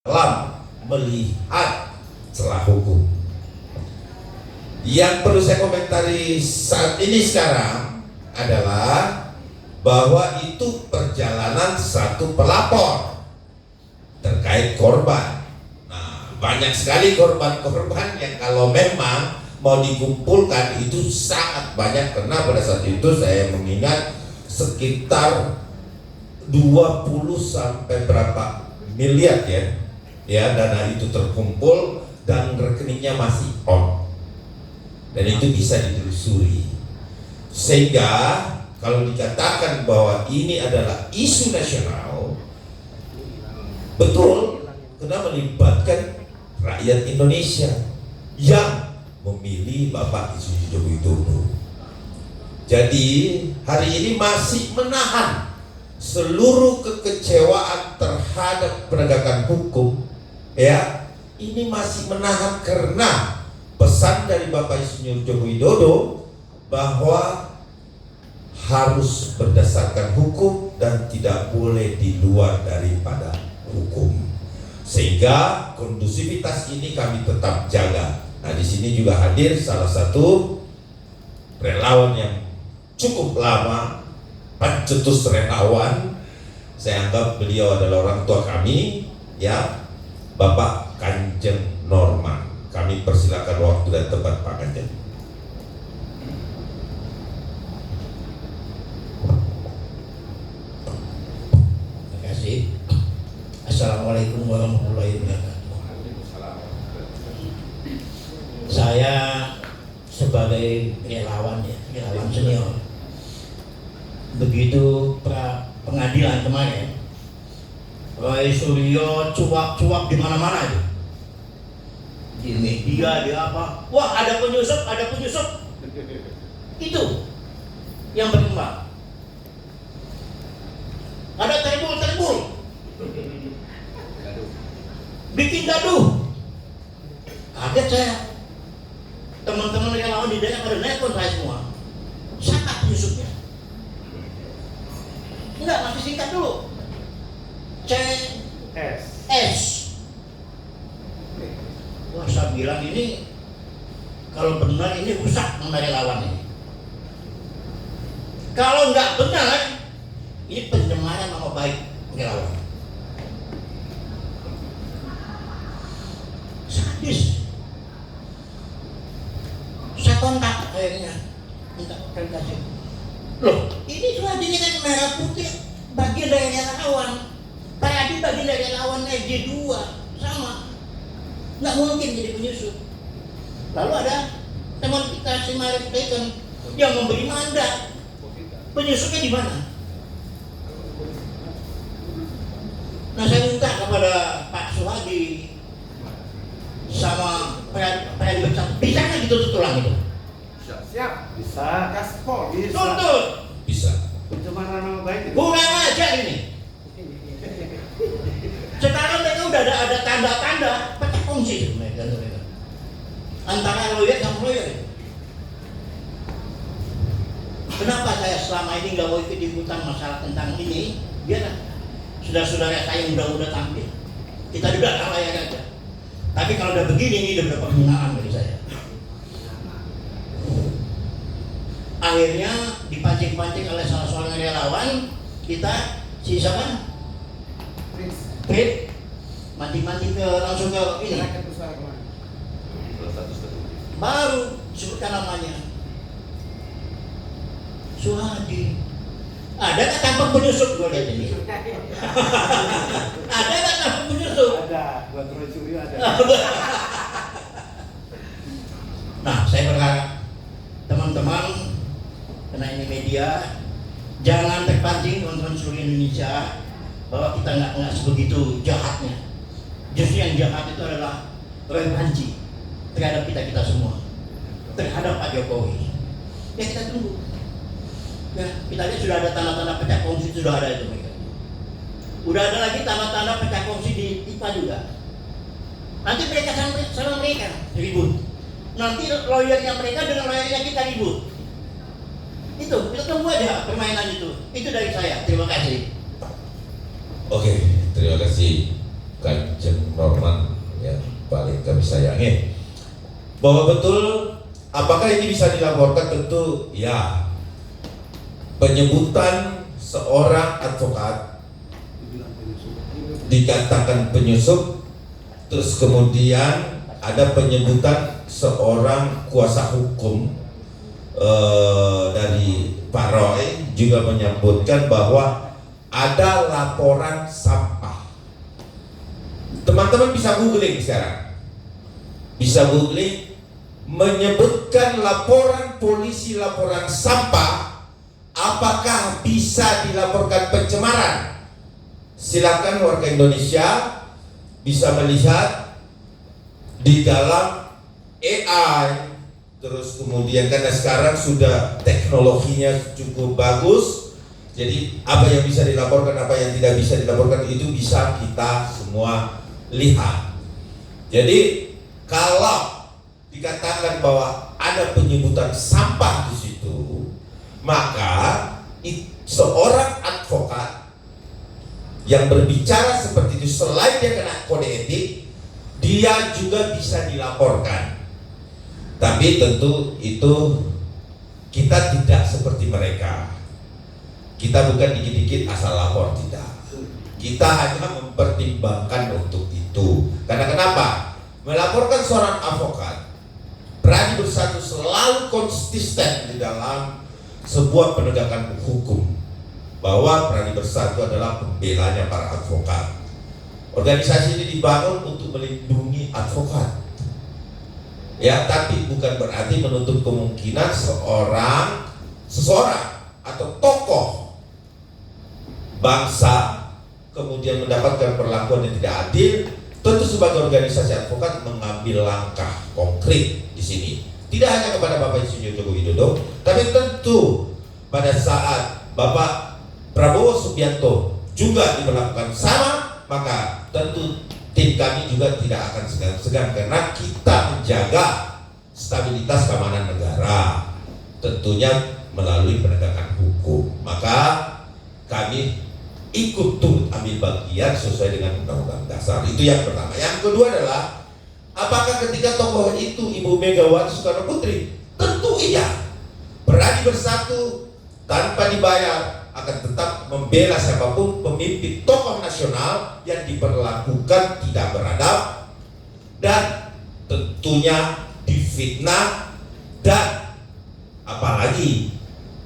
dalam melihat celah hukum. Yang perlu saya komentari saat ini sekarang adalah bahwa itu perjalanan satu pelapor terkait korban. Nah, banyak sekali korban-korban yang kalau memang mau dikumpulkan itu sangat banyak, karena pada saat itu saya mengingat sekitar 20 sampai berapa miliar ya dana itu terkumpul dan rekeningnya masih on, dan itu bisa ditelusuri. Sehingga kalau dikatakan bahwa ini adalah isu nasional, betul, karena melibatkan rakyat Indonesia yang memilih Bapak Susilo Widodo. Jadi hari ini masih menahan seluruh kekecewaan terhadap penegakan hukum, ya, ini masih menahan karena pesan dari Bapak Insinyur Joko Widodo bahwa harus berdasarkan hukum dan tidak boleh di luar daripada hukum. Sehingga kondusivitas ini kami tetap jaga. Nah, di sini juga hadir salah satu relawan yang cukup lama, pencetus relawan. Saya anggap beliau adalah orang tua kami, ya, Bapak Kanjeng Norman. Kami persilakan waktu dan tempat Pak Kanjeng. Terima kasih. Assalamualaikum warahmatullahi wabarakatuh. Saya sebagai relawan senior, begitu pengadilan kemarin, Roy Suryo cuap-cuap di mana-mana itu, di media, di apa, wah ada penyusup, itu yang berkembang. Ada terbul, bikin gaduh. Kaget saya, teman-teman relawan di daerah pada nelpon saya semua. Siapa penyusupnya? Enggak, masih singkat dulu. CS. Wah, saya bilang ini kalau benar ini rusak mengenai lawan ini. Kalau nggak benar, ini pencemaran nama baik relawan. Sadis. Saya kontak akhirnya, minta kasih. Loh, ini sudah dinikan merah putih bagian dari relawan. Pak Adi bagian dari relawan FJ2 sama. Nggak mungkin jadi penyusup. Lalu ada teman kita si Marif Bacon yang memberi mandat. Penyusupnya di mana? Nah, saya minta kepada Pak Suhadi sama Pak Adi Bacon, bisa nggak ditutup tulang itu? Siap, bisa. Gaspol, bisa. Tuntut. Bisa. Pencemaran nama baik. Kurang aja ini. Sekarang mereka udah ada tanda-tanda pecah kongsi mereka antara lawyer sama lawyer. Kenapa saya selama ini nggak mau ikut-ikutan masalah tentang ini? Biar saudara-saudara saya yang udah tampil, kita juga layak aja. Tapi kalau udah begini, ini udah berapa penghinaan dari saya. Akhirnya dipancing-pancing oleh salah seorang relawan kita, si siapa? Prit, mati-mati langsung ke ini. Baru sebutkan namanya. Suhadi. Ada nggak tampang penyusup? Gue lihat ini. Ada nggak tampang penyusup? Ada, buat Roy Suryo ada. Nah, saya berharap teman-teman, karena ini media, jangan terpancing teman-teman seluruh Indonesia bahwa kita nggak sebegitu jahatnya. Justru yang jahat itu adalah revansi terhadap kita semua, terhadap Pak Jokowi. Ya kita tunggu. Ya, kita lihat sudah ada tanda-tanda pecah kongsi, sudah ada itu mereka. Udah ada lagi tanda-tanda pecah kongsi di IPA juga. Nanti mereka sama mereka ribut. Nanti lawyernya mereka dengan lawyernya kita ribut. Itu, kita tunggu aja permainan itu. Itu dari saya. Terima kasih. Oke, terima kasih Kanjeng Norman yang paling kami sayangi, bahwa betul apakah ini bisa dilaporkan? Tentu ya. Penyebutan seorang advokat dikatakan penyusup, terus kemudian ada penyebutan seorang kuasa hukum dari Pak Roy juga menyebutkan bahwa ada laporan sampah. Teman-teman bisa googling sekarang, bisa googling, menyebutkan laporan polisi, laporan sampah, apakah bisa dilaporkan pencemaran? Silakan warga Indonesia bisa melihat di dalam AI. Terus kemudian karena sekarang sudah teknologinya cukup bagus, jadi apa yang bisa dilaporkan, apa yang tidak bisa dilaporkan itu bisa kita semua lihat. Jadi kalau dikatakan bahwa ada penyebutan sampah di situ, maka seorang advokat yang berbicara seperti itu, selain dia kena kode etik, dia juga bisa dilaporkan. Tapi tentu itu kita tidak seperti mereka. Kita bukan dikit-dikit asal lapor, tidak. Kita hanya mempertimbangkan untuk itu. Karena kenapa? Melaporkan seorang advokat, Pradi Bersatu selalu konsisten di dalam sebuah penegakan hukum, bahwa Pradi Bersatu adalah pembelanya para advokat. Organisasi ini dibangun untuk melindungi advokat. Ya, tapi bukan berarti menutup kemungkinan seseorang atau tokoh bangsa kemudian mendapatkan perlakuan yang tidak adil. Tentu sebagai organisasi advokat mengambil langkah konkret di sini. Tidak hanya kepada Bapak Insinyur Joko Widodo, tapi tentu pada saat Bapak Prabowo Subianto juga diperlakukan sama, maka tentu tim kami juga tidak akan segan-segan karena kita menjaga stabilitas keamanan negara, tentunya melalui penegakan hukum. Maka kami ikut turut ambil bagian sesuai dengan Undang-Undang Dasar. Itu yang pertama. Yang kedua adalah, apakah ketika tokoh itu Ibu Megawati Soekarno Putri? Tentu iya. Berani Bersatu tanpa dibayar akan tetap membela siapapun pemimpin tokoh nasional yang diperlakukan tidak beradab dan tentunya difitnah, dan apalagi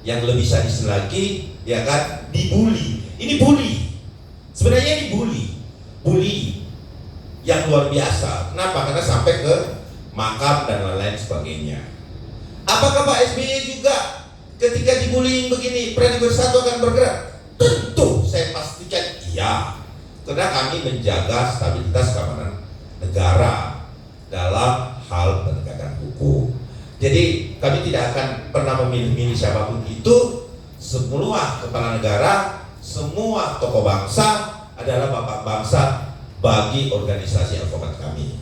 yang lebih sadis lagi, ya kan, dibully. Ini bully, sebenarnya ini bully yang luar biasa. Kenapa? Karena sampai ke makam dan lain-lain sebagainya. Apakah Pak SBY juga ketika dibullying begini, Pradi Bersatu akan bergerak? Tentu, saya pastikan iya. Karena kami menjaga stabilitas keamanan negara dalam hal penegakan hukum. Jadi kami tidak akan pernah memilih-milih siapapun itu. Semua kepala negara, semua tokoh bangsa adalah bapak bangsa bagi organisasi advokat kami.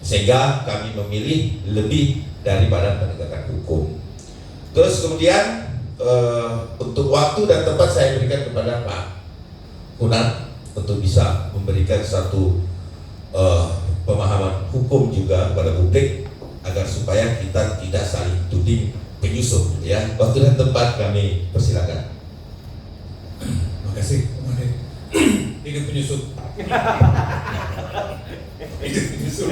Sehingga kami memilih lebih daripada penegakan hukum. Terus kemudian untuk waktu dan tempat saya berikan kepada Pak Kunan untuk bisa memberikan satu pemahaman hukum juga kepada publik agar supaya kita tidak saling tuding penyusup, ya. Waktu dan tempat kami persilakan. Makasih, Komandan. Hidup penyusup. Hidup penyusup.